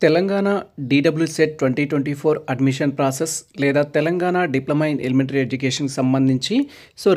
Telangana డీడబ్ల్యూసెట్ 2024 admission process లేదా Telangana diploma in elementary ఎడ్యుకేషన్కి సంబంధించి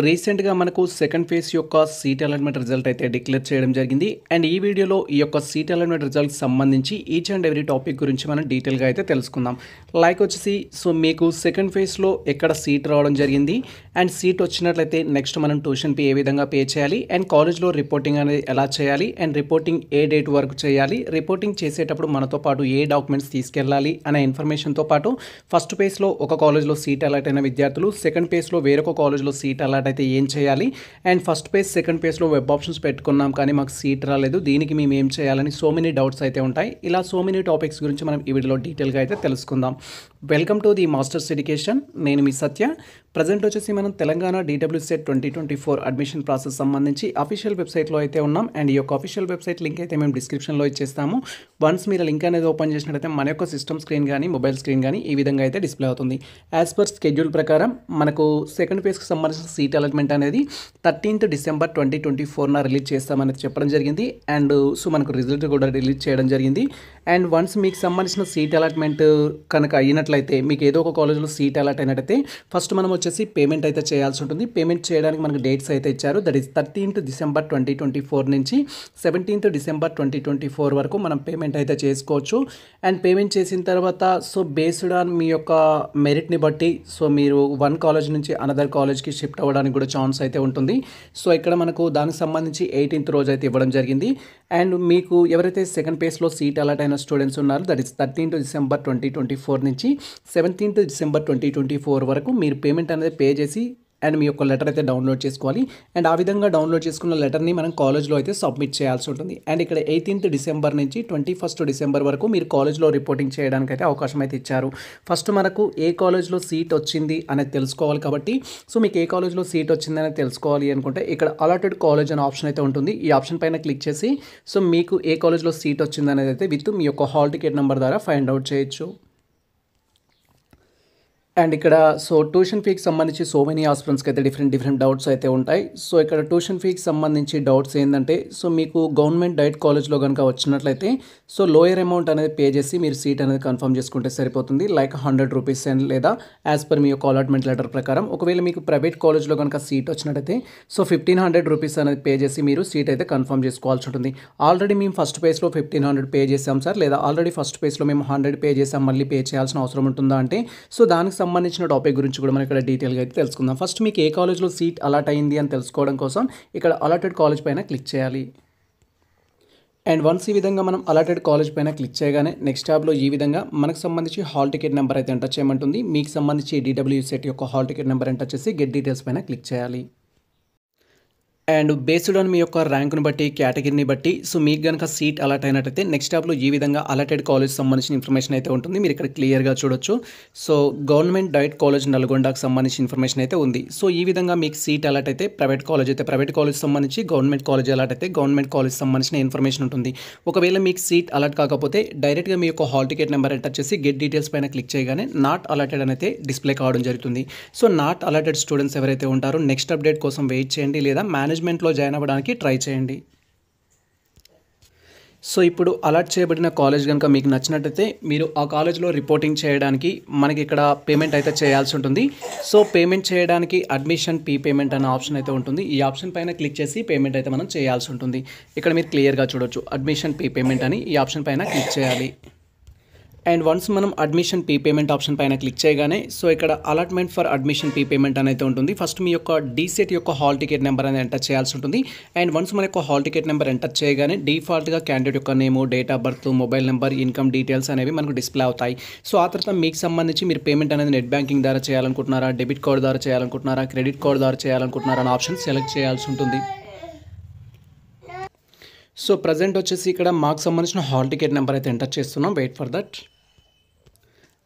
రీసెంట్గా మనకు సెకండ్ ఫేజ్ యొక్క సీట్ అలాట్మెంట్ రిజల్ట్ అయితే డిక్లేర్ చేయడం జరిగింది. అండ్ ఈ వీడియోలో ఈ యొక్క సీట్ అలాట్మెంట్ రిజల్ట్కి సంబంధించి ఈచ్ అండ్ ఎవ్రీ టాపిక్ గురించి మనం డీటెయిల్గా అయితే తెలుసుకుందాం. లైక్ వచ్చేసి మీకు సెకండ్ ఫేజ్లో ఎక్కడ సీట్ రావడం జరిగింది అండ్ సీట్ వచ్చినట్లయితే నెక్స్ట్ మనం ట్యూషన్ ఫీ ఏ విధంగా పే చేయాలి అండ్ కాలేజ్లో రిపోర్టింగ్ అనేది ఎలా చేయాలి అండ్ రిపోర్టింగ్ ఏ డేట్ వరకు చేయాలి, రిపోర్టింగ్ చేసేటప్పుడు మనతో పాటు ఏ డాక్యుమెంట్స్ తీసుకెళ్ళాలి అనే ఇన్ఫర్మేషన్తో పాటు ఫస్ట్ పేజ్లో ఒక కాలేజ్లో సీట్ అలాట్ అయిన విద్యార్థులు సెకండ్ పేజ్లో వేరొక కాలేజ్లో సీట్ అలాట్ అయితే ఏం చేయాలి అండ్ ఫస్ట్ పేజ్ సెకండ్ పేజ్లో వెబ్ ఆప్షన్స్ పెట్టుకున్నాం కానీ మాకు సీట్ రాలేదు, దీనికి మేము ఏం చేయాలని సో మెనీ డౌట్స్ అయితే ఉంటాయి. ఇలా సో మెనీ టాపిక్స్ గురించి మనం ఈ వీడియోలో డీటెయిల్గా అయితే తెలుసుకుందాం. Welcome to the masters education. నేను మీ సత్య. ప్రజెంట్ వచ్చేసి మనం తెలంగాణ డీడబ్ల్యూసెట్ 2024 అడ్మిషన్ ప్రాసెస్ సంబంధించి అఫీషియల్ వెబ్సైట్లో అయితే ఉన్నాం అండ్ ఈ యొక్క అఫీషియల్ వెబ్సైట్ లింక్ అయితే మేము డిస్క్రిప్షన్లో ఇచ్చేస్తాము. వన్స్ మీరు లింక్ అనేది ఓపెన్ చేసినట్లయితే మన యొక్క సిస్టమ్ స్క్రీన్ కానీ మొబైల్ స్క్రీన్ కానీ ఈ విధంగా అయితే డిస్ప్లే అవుతుంది. యాజ్ పర్ స్కెడ్యూల్ ప్రకారం మనకు సెకండ్ ఫేజ్కి సంబంధించిన సీట్ అలాట్మెంట్ అనేది 13th December 2024 రిలీజ్ చేస్తామనేది చెప్పడం జరిగింది. అండ్ మనకు రిజల్ట్ కూడా రిలీజ్ చేయడం జరిగింది. అండ్ వన్స్ మీకు సంబంధించిన సీట్ అలాట్మెంట్ కనుక అయినట్లయితే మీకు ఏదో ఒక కాలేజ్లో సీట్ అలాట్ అయినట్టయితే ఫస్ట్ మనం వచ్చేసి పేమెంట్ అయితే చేయాల్సి ఉంటుంది. పేమెంట్ చేయడానికి మనకు డేట్స్ అయితే ఇచ్చారు. దట్ ఈస్ 13th December 2024 నుంచి 17th December 2024 వరకు మనం పేమెంట్ అయితే చేసుకోవచ్చు. అండ్ పేమెంట్ చేసిన తర్వాత బేస్డ్ ఆన్ మీ యొక్క మెరిట్ని బట్టి మీరు వన్ కాలేజ్ నుంచి అనదర్ కాలేజ్కి షిఫ్ట్ అవ్వడానికి కూడా ఛాన్స్ అయితే ఉంటుంది. ఇక్కడ మనకు దానికి సంబంధించి 18th రోజు అయితే ఇవ్వడం జరిగింది. అండ్ మీకు ఎవరైతే సెకండ్ పేజ్లో సీట్ అలాట్ అయిన స్టూడెంట్స్ ఉన్నారో దట్ ఈస్ 13th December 2024 నుంచి 17th December 2024 వరకు మీరు పేమెంట్ అనేది పే చేసి అండ్ మీ యొక్క లెటర్ అయితే డౌన్లోడ్ చేసుకోవాలి. అండ్ ఆ విధంగా డౌన్లోడ్ చేసుకున్న లెటర్ని మనం కాలేజ్లో అయితే సబ్మిట్ చేయాల్సి ఉంటుంది. అండ్ ఇక్కడ 18th December నుంచి 21st December వరకు మీరు కాలేజ్లో రిపోర్టింగ్ చేయడానికి అయితే అవకాశం అయితే ఇచ్చారు. ఫస్ట్ మనకు ఏ కాలేజ్లో సీట్ వచ్చింది అనేది తెలుసుకోవాలి కాబట్టి మీకు ఏ కాలేజ్లో సీట్ వచ్చింది అనేది తెలుసుకోవాలి అనుకుంటే ఇక్కడ అలాటెడ్ కాలేజ్ అనే ఆప్షన్ అయితే ఉంటుంది. ఈ ఆప్షన్ పైన క్లిక్ చేసి మీకు ఏ కాలేజ్లో సీట్ వచ్చింది అనేది అయితే విత్ మీ యొక్క హాల్ టికెట్ నెంబర్ ద్వారా ఫైండ్ అవుట్ చేయొచ్చు. అండ్ ఇక్కడ ట్యూషన్ ఫీకి సంబంధించి సో మెనీ ఆస్పిరెంట్స్కి అయితే డిఫరెంట్ డౌట్స్ అయితే ఉంటాయి. ఇక్కడ ట్యూషన్ ఫీకి సంబంధించి డౌట్స్ ఏంటంటే మీకు గవర్నమెంట్ డైట్ కాలేజ్లో కనుక వచ్చినట్లయితే లోయర్ అమౌంట్ అనేది పే చేసి మీరు సీట్ అనేది కన్ఫర్మ్ చేసుకుంటే సరిపోతుంది. లైక్ 100 రూపీస్ అండ్ లేదా యాజ్ పర్ మీ యొక్క అలాట్మెంట్ లెటర్ ప్రకారం. ఒకవేళ మీకు ప్రైవేట్ కాలేజ్లో కనుక సీట్ వచ్చినట్టయితే 1500 రూపీస్ అనేది పే చేసి మీరు సీట్ అయితే కన్ఫర్మ్ చేసుకోవాల్సి ఉంటుంది. ఆల్రెడీ మేము ఫస్ట్ పేజ్లో 1500 పే చేసాం సార్, లేదా ఆల్రెడీ ఫస్ట్ పేజ్లో మేము 100 పే చేసాం, మళ్ళీ పే చేయాల్సిన అవసరం ఉంటుందా అంటే దానికి సంబంధించిన టాపిక్ గురించి కూడా మనం ఇక్కడ డీటెయిల్గా అయితే తెలుసుకుందాం. ఫస్ట్ మీకు ఏ కాలేజ్లో సీట్ అలాట్ అయింది అని తెలుసుకోవడం కోసం ఇక్కడ అలాటెడ్ కాలేజ్ పైన క్లిక్ చేయాలి. అండ్ వన్స్ ఈ విధంగా మనం అలాటెడ్ కాలేజ్ పైన క్లిక్ చేయగానే నెక్స్ట్ ట్యాబ్లో ఈ విధంగా మనకు సంబంధించి హాల్ టికెట్ నెంబర్ అయితే ఎంటర్ చేయమంటుంది. మీకు సంబంధించి డీడబ్ల్యూసెట్ యొక్క హాల్ టికెట్ నెంబర్ ఎంటర్ చేసి గెట్ డీటెయిల్స్ పైన క్లిక్ చేయాలి. అండ్ బేస్డ్ ఆన్ మీ యొక్క ర్యాంకుని బట్టి కేటగిరీని బట్టి మీకు కనుక సీట్ అలాట్ అయినట్టయితే నెక్స్ట్ ట్యాబ్లో ఈ విధంగా అలాటెడ్ కాలేజ్ సంబంధించిన ఇన్ఫర్మేషన్ అయితే ఉంటుంది. మీరు ఇక్కడ క్లియర్గా చూడొచ్చు. గవర్నమెంట్ డైట్ కాలేజ్ నల్గొండకు సంబంధించిన ఇన్ఫర్మేషన్ అయితే ఉంది. ఈ విధంగా మీకు సీట్ అలాట్ అయితే ప్రైవేట్ కాలేజ్ సంబంధించి, గవర్నమెంట్ కాలేజ్ అలాట్ అయితే గవర్నమెంట్ కాలేజ్ సంబంధించిన ఇన్ఫర్మేషన్ ఉంటుంది. ఒకవేళ మీకు సీట్ అలాట్ కాకపోతే డైరెక్ట్గా మీ యొక్క హాల్ టికెట్ నెంబర్ ఎంటర్ చేసి గెట్ డీటెయిల్స్ పైన క్లిక్ చేయగానే నాట్ అలాటెడ్ అనేది డిస్ప్లే కావడం జరుగుతుంది. నాట్ అలాటెడ్ స్టూడెంట్స్ ఎవరైతే ఉంటారో నెక్స్ట్ అప్డేట్ కోసం వెయిట్ చేయండి, లేదా మేనేజ్మెంట్లో జాయిన్ అవ్వడానికి ట్రై చేయండి. ఇప్పుడు అలాట్ చేయబడిన కాలేజ్ కనుక మీకు నచ్చినట్టయితే మీరు ఆ కాలేజ్లో రిపోర్టింగ్ చేయడానికి మనకి ఇక్కడ పేమెంట్ అయితే చేయాల్సి ఉంటుంది. పేమెంట్ చేయడానికి అడ్మిషన్ ఫీ పేమెంట్ అనే ఆప్షన్ అయితే ఉంటుంది. ఈ ఆప్షన్ పైన క్లిక్ చేసి పేమెంట్ అయితే మనం చేయాల్సి ఉంటుంది. ఇక్కడ మీరు క్లియర్గా చూడొచ్చు అడ్మిషన్ ఫీ పేమెంట్ అని. ఈ ఆప్షన్ పైన క్లిక్ చేయాలి. అండ్ వన్స్ మనం అడ్మిషన్ ఫీ పేమెంట్ ఆప్షన్ పైన క్లిక్ చేయగానే ఇక్కడ allotment for admission fee payment అనేది ఉంటుంది. ఫస్ట్ మీ యొక్క డీసెట్ యొక్క హాల్ టికెట్ నెంబర్ అనేది ఎంటర్ చేయాల్సి ఉంటుంది. అండ్ వన్స్ మన యొక్క హాల్ టికెట్ నెంబర్ ఎంటర్ చేయగానే డిఫాల్ట్గా క్యాండిడేట్ యొక్క name, date of birth, mobile number, income details అనేవి మనకు డిస్ప్లే అవుతాయి. ఆ తర్వాత మీకు సంబంధించి మీరు పేమెంట్ అనేది నెట్ బ్యాంకింగ్ ద్వారా చేయాలనుకుంటున్నారా, డెబిట్ కార్డ్ ద్వారా చేయాలనుకుంటున్నారా, క్రెడిట్ కార్డ్ ద్వారా చేయాలనుకుంటున్నారా అనే ఆప్షన్ సెలెక్ట్ చేయాల్సి ఉంటుంది. ప్రజెంట్ వచ్చేసి ఇక్కడ మాకు సంబంధించిన హాల్ టికెట్ నెంబర్ అయితే ఎంటర్ చేస్తున్నాం. Wait for that.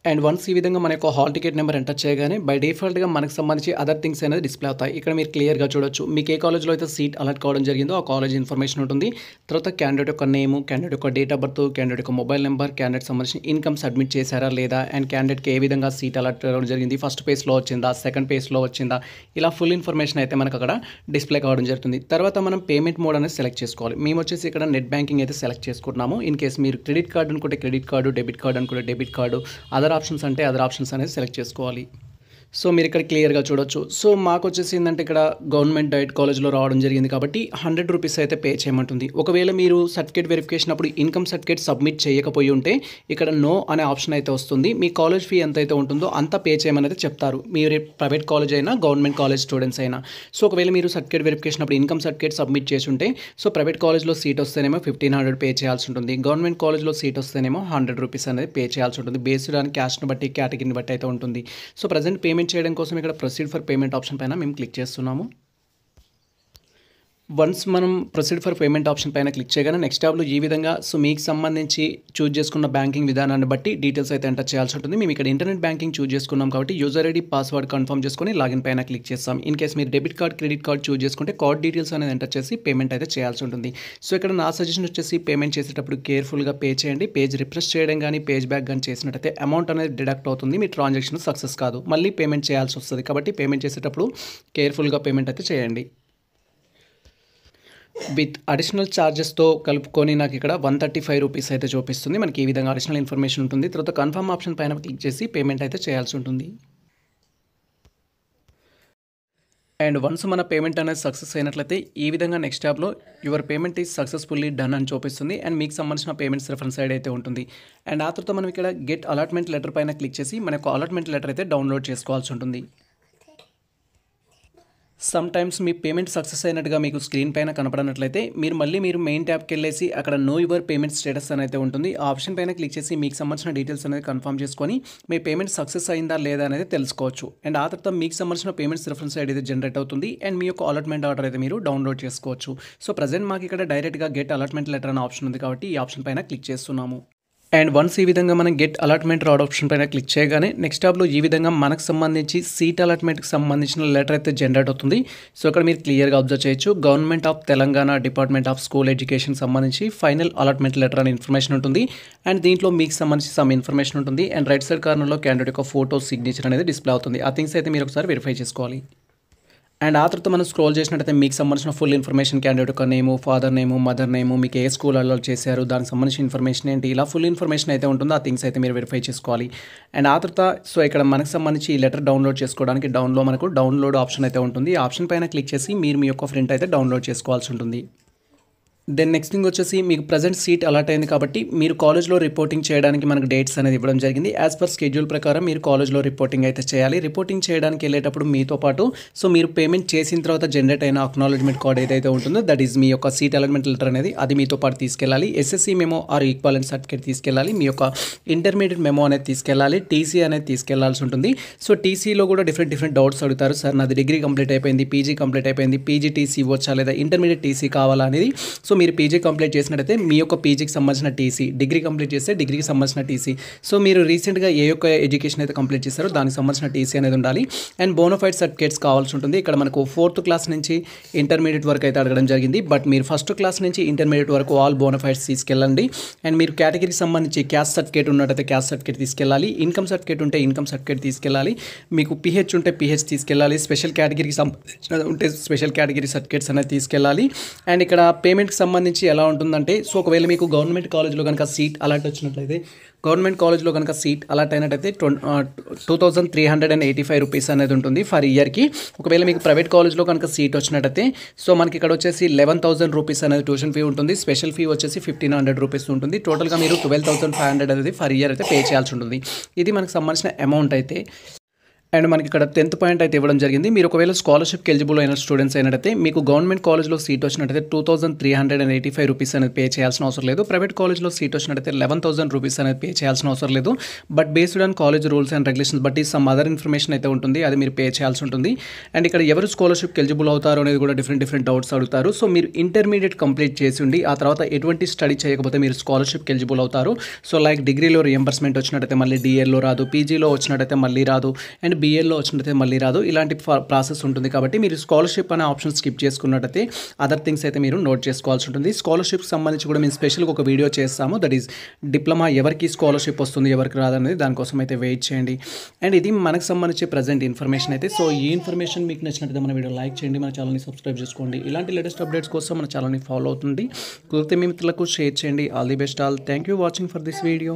And once ఈ విధంగా మన యొక్క హాల్ టికెట్ నెంబర్ ఎంటర్ చేయగానే బై డిఫాల్ట్గా మనకు సంబంధించి అదర్ థింగ్స్ అనేది డిస్ప్లే అవుతాయి. ఇక్కడ మీరు క్లియర్గా చూడొచ్చు మీకు ఏ కాలేజ్లో అయితే సీట్ అలాట్ కావడం జరిగిందో ఆ కాలేజ్ ఇన్ఫర్మేషన్ ఉంటుంది. తర్వాత క్యాండిడేట్ యొక్క నేము, క్యాండిడేట్ యొక్క డేట్ ఆఫ్ బర్త్, క్యాండిడేట్ యొక్క మొబైల్ నెంబర్, క్యాండిడేట్ సంబంధించిన ఇన్కమ్ సబ్మిట్ చేశారా లేదా, అండ్ క్యాండిడేట్కి ఏ విధంగా సీట్ అలాట్ కావడం జరిగింది, ఫస్ట్ పేజ్లో వచ్చిందా, సెకండ్ పేజ్లో వచ్చిందా, ఇలా ఫుల్ ఇన్ఫర్మేషన్ అయితే మనకు అక్కడ డిస్ప్లే కావడం జరుగుతుంది. తర్వాత మనం పేమెంట్ మోడ్ అనేది సెలెక్ట్ చేసుకోవాలి. మేము వచ్చేసి ఇక్కడ నెట్ బ్యాంకింగ్ అయితే సెలెక్ట్ చేసుకుంటున్నాము. ఇన్ కేసు మీరు క్రెడిట్ కార్డు అనుకుంటే క్రెడిట్ కార్డు, డెబిట్ కార్డు అనుకుంటే డెబిట్ కార్డు, అదర్ ఆప్షన్స్ అంటే అదర్ ఆప్షన్స్ అనేది సెలెక్ట్ చేసుకోవాలి. సో మీరు ఇక్కడ క్లియర్గా చూడొచ్చు. సో మాకు వచ్చేసి ఏంటంటే ఇక్కడ గవర్నమెంట్ డైట్ కాలేజ్లో రావడం జరిగింది కాబట్టి 100 రూపీస్ అయితే పే చేయమంటుంది. ఒకవేళ మీరు సర్టిఫికేట్ వెరిఫికేషన్ అప్పుడు ఇన్కమ్ సర్టిఫికేట్ సబ్మిట్ చేయకపోయి ఉంటే ఇక్కడ నో అనే ఆప్షన్ అయితే వస్తుంది. మీ కాలేజ్ ఫీ ఎంత అయితే ఉంటుందో అంత పే చేయమని అయితే చెప్తారు. మీరు ప్రైవేట్ కాలేజ్ అయినా గవర్నమెంట్ కాలేజ్ స్టూడెంట్స్ అయినా. సో ఒకవేళ మీరు సర్టిఫికేట్ వెరిఫికేషన్ అప్పుడు ఇన్కమ్ సర్టిఫికేట్ సబ్మిట్ చేసి ఉంటే సో ప్రైవేట్ కాలేజ్లో సీట్ వస్తేనేమో 1500 పే చేయాల్సి ఉంటుంది. గవర్నమెంట్ కాలేజ్లో సీట్ వస్తేనేమో 100 రూపీస్ అనేది పే చేయాల్సి ఉంటుంది. బేస్డ్ ఆన్ క్యాస్ట్ని బట్టి, కేటగిరీని బట్టి అయితే ఉంటుంది. సో ప్రజెంట్ పేమెంట్ చేయడం కోసం ఇక్కడ ప్రొసీడ్ ఫర్ పేమెంట్ ఆప్షన్ పైన మేము క్లిక్ చేస్తున్నాము. వన్స్ మనం ప్రొసీడ్ ఫర్ పేమెంట్ ఆప్షన్ పైన క్లిక్ చేయగానే నెక్స్ట్ ట్యాబ్లో ఈ విధంగా సో మీకు సంబంధించి చూజ్ చేసుకున్న బ్యాంకింగ్ విధానాన్ని బట్టి డీటెయిల్స్ అయితే ఎంటర్ చేయాల్సి ఉంటుంది. మేము ఇక్కడ ఇంటర్నెట్ బ్యాంకింగ్ చూజ్ చేసుకున్నాం కాబట్టి యూజర్ ఐడి, పాస్వర్డ్ కన్ఫర్మ్ చేసుకొని లాగిన్ పైన క్లిక్ చేస్తాం. ఇన్ కేస్ మీరు debit card, credit card choose చేసుకుంటే కార్డ్ డీటెయిల్స్ అనేది ఎంటర్ చేసి పేమెంట్ అయితే చేయాల్సి ఉంటుంది. సో ఇక్కడ నా సజెషన్ వచ్చేసి పేమెంట్ చేసేటప్పుడు కేర్ఫుల్గా పే చేయండి. పేజ్ రిఫ్రెష్ చేయడం కానీ పేజ్ బ్యాక్ కానీ చేసినట్టయితే అమౌంట్ అనేది డిడక్ట్ అవుతుంది. మీ ట్రాన్సాక్షన్ సక్సెస్ కాదు, మళ్ళీ పేమెంట్ చేయాల్సి వస్తుంది. కాబట్టి పేమెంట్ చేసేటప్పుడు కేర్ఫుల్గా పేమెంట్ అయితే చేయండి. విత్ అడిషనల్ ఛార్జెస్తో కలుపుకొని నాకు ఇక్కడ 135 రూపీస్ అయితే చూపిస్తుంది. మనకి ఈ విధంగా అడిషనల్ ఇన్ఫర్మేషన్ ఉంటుంది. తర్వాత కన్ఫర్మ్ ఆప్షన్ పైన క్లిక్ చేసి పేమెంట్ అయితే చేయాల్సి ఉంటుంది. అండ్ వన్స్ మన పేమెంట్ అనేది సక్సెస్ అయినట్లయితే ఈ విధంగా నెక్స్ట్ ట్యాబ్లో your payment is successfully done అని చూపిస్తుంది. అండ్ మీకు సంబంధించిన పేమెంట్స్ రెఫరెన్స్ సైడ్ అయితే ఉంటుంది. అండ్ ఆ తర్వాత మనం ఇక్కడ గెట్ అలాట్మెంట్ లెటర్ పైన క్లిక్ చేసి మనకు అలాట్మెంట్ లెటర్ అయితే డౌన్లోడ్ చేసుకోవాల్సి ఉంటుంది. సమ్ టైమ్స్ మీ పేమెంట్ సక్సెస్ అయినట్టుగా మీకు స్క్రీన్ పైన కనపడనట్లయితే మీరు మెయిన్ ట్యాబ్కి వెళ్ళేసి అక్కడ నో యువర్ పేమెంట్ స్టేటస్ అని అయితే ఉంటుంది. ఆ ఆప్షన్ పైన క్లిక్ చేసి మీకు సంబంధించిన డీటెయిల్స్ అనేది కన్ఫర్మ్ చేసుకొని మీ పేమెంట్ సక్సెస్ అయిందా లేదా అనేది తెలుసుకోవచ్చు. అండ్ ఆ తర్వాత మీకు సంబంధించిన పేమెంట్స్ రిఫరెన్స్ ఐడి అయితే జనరేట్ అవుతుంది. అండ్ మీ యొక్క అలాట్మెంట్ ఆర్డర్ అయితే మీరు డౌన్లోడ్ చేసుకోవచ్చు. సో ప్రజెంట్ మాకు ఇక్కడ డైరెక్ట్గా గెట్ అలాట్మెంట్ లెటర్ అనే ఆప్షన్ ఉంది కాబట్టి ఈ ఆప్షన్ పైన క్లిక్ చేస్తున్నాము. అండ్ వన్స్ ఈ విధంగా మనం గెట్ అలాట్మెంట్ రాడ్ ఆప్షన్ పైన క్లిక్ చేయగానే నెక్స్ట్ ట్యాబ్లో ఈ విధంగా మనకు సంబంధించి సీట్ అలాట్మెంట్కి సంబంధించిన లెటర్ అయితే జనరేట్ అవుతుంది. సో ఇక్కడ మీరు క్లియర్గా అబ్జర్వ్ చేయొచ్చు. Government of Telangana department of school education సంబంధించి ఫైనల్ అలాట్మెంట్ లెటర్ అనే ఇన్ఫర్మేషన్ ఉంటుంది. అండ్ దీంట్లో మీకు సంబంధించి సమ్ ఇన్ఫర్మేషన్ ఉంటుంది. అండ్ రైట్ సైడ్ కార్నర్లో క్యాండిడేట్ యొక్క ఫోటో, సిగ్నేచర్ అనేది డిస్ప్లే అవుతుంది. ఆ థింగ్స్ అయితే మీరు ఒకసారి వెరిఫై చేసుకోవాలి. అండ్ ఆ తర్వాత మనం స్క్రోల్ చేసినట్టయితే మీకు సంబంధించిన ఫుల్ ఇన్ఫర్మేషన్, క్యాండిడేట్ యొక్క నేము, ఫాదర్ నేము, మదర్ నేము, మీకు ఏ స్కూల్లో చేశారు, దానికి సంబంధించిన ఇన్ఫర్మేషన్ ఏంటి, ఇలా ఫుల్ ఇన్ఫర్మేషన్ అయితే ఉంటుందో ఆ థింగ్స్ అయితే మీరు వెరిఫై చేసుకోవాలి. అండ్ ఆ తర్వాత సో ఇక్కడ మనకు సంబంధించి ఈ లెటర్ డౌన్లోడ్ చేసుకోవడానికి మనకు డౌన్లోడ్ ఆప్షన్ అయితే ఉంటుంది. ఈ ఆప్షన్ పైన క్లిక్ చేసి మీరు మీ యొక్క ప్రింట్ అయితే డౌన్లోడ్ చేసుకోవాల్సి ఉంటుంది. దెన్ నెక్స్ట్ థింగ్ వచ్చేసి మీకు ప్రజెంట్ సీట్ అలాట్ అయింది కాబట్టి మీరు కాలేజ్లో రిపోర్టింగ్ చేయడానికి మనకు డేట్స్ అనేది ఇవ్వడం జరిగింది. యాజ్ పర్ షెడ్యూల్ ప్రకారం మీరు కాలేజ్లో రిపోర్టింగ్ అయితే చేయాలి. రిపోర్టింగ్ చేయడానికి వెళ్ళేటప్పుడు మీతో పాటు సో మీరు పేమెంట్ చేసిన తర్వాత జనరేట్ అయిన అక్నాలెడ్జ్మెంట్ కార్డ్ ఏదైతే ఉంటుందో దట్ ఈజ్ మీ యొక్క సీట్ అలాట్మెంట్ లెటర్ అనేది అది మీతో పాటు తీసుకెళ్ళాలి. SSC memo or equivalent certificate తీసుకెళ్ళాలి. మీ యొక్క ఇంటర్మీడియట్ మెమో అనేది తీసుకెళ్ళాలి. టీసీ అనేది తీసుకెళ్లాల్సి ఉంటుంది. సో టీసీలో కూడా డిఫరెంట్ డౌట్స్ అడుగుతారు. సార్ నాది డిగ్రీ కంప్లీట్ అయిపోయింది, పీజీ కంప్లీట్ అయిపోయింది, పీజీ టీసీ ఇవ్వచ్చా లేదా ఇంటర్మీడియట్ టీసీ కావాలా అనేది. సో మీరు పీజీ కంప్లీట్ చేసినట్టయితే మీ యొక్క పీజీకి సంబంధించిన టీసీ, డిగ్రీ కంప్లీట్ చేస్తే డిగ్రీకి సంబంధించిన టీసీ, సో మీరు రీసెంట్గా ఏ యొక్క ఎడ్యుకేషన్ అయితే కంప్లీట్ చేస్తారో దానికి సంబంధించిన టీసీ అనేది ఉండాలి. అండ్ బోనఫైడ్ సర్టిఫికేట్స్ కావాల్సి ఉంటుంది. ఇక్కడ మనకు 4th క్లాస్ నుంచి ఇంటర్మీడియట్ వరకు అయితే అడగడం జరిగింది. బట్ మీరు 1st క్లాస్ నుంచి ఇంటర్మీడియట్ వరకు ఆల్ బోనఫైడ్స్ తీసుకెళ్ళండి. అండ్ మీరు కేటగిరీకి సంబంధించి క్యాస్ట్ సర్టిఫికేట్ ఉన్నట్టయితే క్యాస్ట్ సర్టిఫికేట్ తీసుకెళ్ళాలి. ఇన్కమ్ సర్టిఫికేట్ ఉంటే ఇన్కమ్ సర్టిఫికేట్ తీసుకెళ్ళాలి. మీకు పిహెచ్ ఉంటే పిహెచ్ తీసుకెళ్ళాలి. స్పెషల్ కేటగిరీకి సంబంధించిన ఉంటే స్పెషల్ కేటగిరీ సర్టిఫికేట్స్ అనేది తీసుకెళ్ళాలి. అండ్ ఇక్కడ పేమెంట్కి సంబంధించి ఎలా ఉంటుందంటే సో ఒకవేళ మీకు గవర్నమెంట్ కాలేజ్లో కనుక సీట్ అలాట్ వచ్చినట్లయితే గవర్నమెంట్ కాలేజ్లో కనుక సీట్ అలాట్ అయినట్టయితే 2385 రూపీస్ అనేది ఉంటుంది ఫర్ ఇయర్కి. ఒకవేళ మీకు ప్రైవేట్ కాలేజ్లో కనుక సీట్ వచ్చినట్టయితే సో మనకి ఇక్కడ వచ్చేసి 11,000 రూపీస్ అనేది ట్యూషన్ ఫీ ఉంటుంది. స్పెషల్ ఫీ వచ్చేసి 1,500 రూపీస్ ఉంటుంది. టోటల్గా మీరు 12,500 అనేది ఫర్ ఇయర్ అయితే పే చేయాల్సి ఉంటుంది. ఇది మనకు సంబంధించిన అమౌంట్ అయితే. అండ్ మనకి ఇక్కడ 10th పాయింట్ అయితే ఇవ్వడం జరిగింది. మీరు ఒకవేళ స్కాలర్‌షిప్‌కి ఎలిజిబుల్ అయిన స్టూడెంట్స్ అయినట్టయితే మీకు గవర్నమెంట్ కాలేజ్‌లో సీట్ వచ్చినట్టయితే ₹2,385 అనేది పే చేయాల్సిన అవసరం లేదు. ప్రైవేట్ కాలేజ్‌లో సీట్ వచ్చినట్టయితే ₹11,000 అనేది పే చేయాల్సిన అవసరం లేదు. But based on college rules and regulations బట్టి సమ్ అదర్ ఇన్ఫర్మేషన్ అయితే ఉంటుంది. అది మీరు పే చేయాల్సి ఉంటుంది. అండ్ ఇక్కడ ఎవరు స్కాలర్‌షిప్‌కి ఎలిజిబుల్ అవుతారు అనేది కూడా డిఫరెంట్ డౌట్స్ అడుగుతారు. సో మీరు ఇంటర్మీడియట్ కంప్లీట్ చేసి ఉండి ఆ తర్వాత ఎటువంటి స్టడీ చేయకపోతే మీరు స్కాలర్‌షిప్‌కి ఎలిజిబుల్ అవుతారు. సో లైక్ డిగ్రీలో రియంబర్స్మెంట్ వచ్చినట్టయితే మళ్ళీ డీఎల్‌లో రాదు. పీజీలో వచ్చినట్టయితే మళ్ళీ రాదు. అండ్ బీఎల్లో వచ్చినట్టయితే మళ్ళీ రాదు. ఇలాంటి ప్రాసెస్ ఉంటుంది కాబట్టి మీరు స్కాలర్‌షిప్ అనే ఆప్షన్ స్కిప్ చేసుకున్నట్టయితే అదర్ థింగ్స్ అయితే మీరు నోట్ చేసుకోవాల్సి ఉంటుంది. స్కాలర్‌షిప్‌కి సంబంధించి కూడా మేము స్పెషల్‌గా ఒక వీడియో చేస్తాము. దట్ ఈస్ డిప్లొమా ఎవరికి స్కాలర్‌షిప్ వస్తుంది, ఎవరికి రాదనేది దానికోసం అయితే వెయిట్ చేయండి. అండ్ ఇది మనకు సంబంధించి ప్రజెంట్ ఇన్ఫర్మేషన్ అయితే. సో ఈ ఇన్ఫర్మేషన్ మీకు నచ్చినట్టయితే మన వీడియో లైక్ చేయండి, మన ఛానల్ని సబ్స్క్రైబ్ చేసుకోండి. ఇలాంటి లేటెస్ట్ అప్డేట్స్ కోసం మన ఛానల్ని ఫాలో అవుతుంది. కుదిరితే మీ మిత్రులకు షేర్ చేయండి. All the best all. Thank you watching for this video.